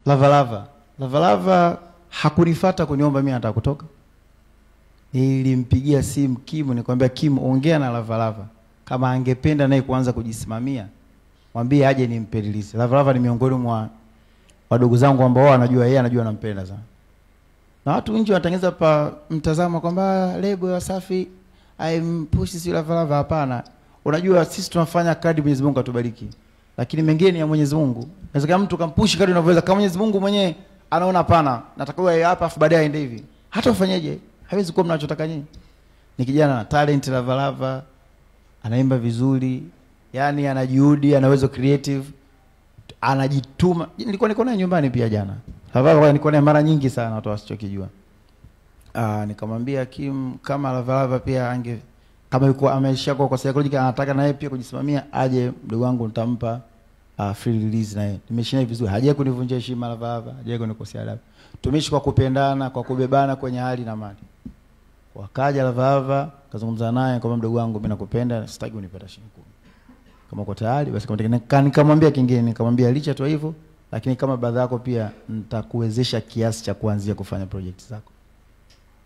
Lava hakunifuata kuniomba mimi nataka kutoka. Nilimpigia simu Kim, nikamwambia Kim, ongea na Lava. Kama angependa naye kuanza kujisimamia, mwambie aje nimpe release. Lava ni miongoni mwa wadogo zangu ambao wao anajua yeye anajua nampenda sana. Na watu nje wanatengeneza pa mtazamo kwamba lebo ya Wasafi push si Lava. Hapana. Unajua sisi tunafanya kadri Mwenyezi Mungu atubariki. Lakini mengine ni ya Mwenyezi Mungu. Inawezekana mtu kampush kadri unavyoweza. Kama Mwenyezi Mungu mwenyewe anaona hapana, nataka wewe hapa afu baadaye aende hivi. Hata ufanyeje? Hawezi kuwa mnachotaka nyinyi. Ni kijana na talent Lava, anaimba vizuri, yani ana juhudi, ana uwezo creative, anajituma. Nilikuwa niko naye nyumbani pia jana. Lava nilikuwa naye mara nyingi sana, watu wasichokijua. Nikamwambia Kim kama Lava pia kama yuko ameshakuwa kwa psychology anataka naye pia kujisimamia, aje mdogo wangu nitampa free release naye. Nimeshina vizuri. Hajaye kunivunjia heshima Lava, hajaye kunikosea adabu. Tumeishi kwa kupendana, kwa kubebana kwenye hali na mali. Wakaja Lava, kazungumza naye kama mdogo wangu mimi nakupenda, sitaki unipata shilingi 10. Kama uko tayari basi nikamwambia kingine, nikamwambia licha tu hivyo, lakini kama baadhi yako pia nitakuwezesha kiasi cha kuanzia kufanya project zako.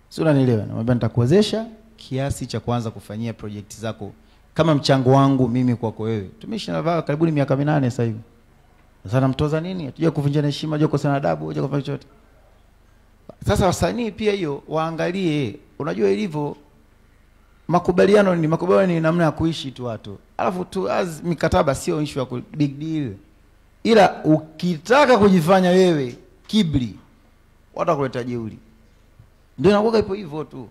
Sio, unanielewa? Namwambia nitakuwezesha kiasi cha kuanza kufanyia project zako kama mchango wangu mimi kwako wewe. Tumeishi na Lava karibu miaka 8 sasa hivi. Sasa namtoza nini? Hatuje kuvunjana heshima, hatuje kukosana adabu, hatuje kufanya chochote. Sasa wasanii pia hiyo waangalie, unajua ilivyo makubaliano ni namna ya kuishi tu watu. Alafu tu mikataba sio issue ya big deal. Ila ukitaka kujifanya wewe kibri, watakuleta jeuri. Ndio inakuwa ipo hivyo tu.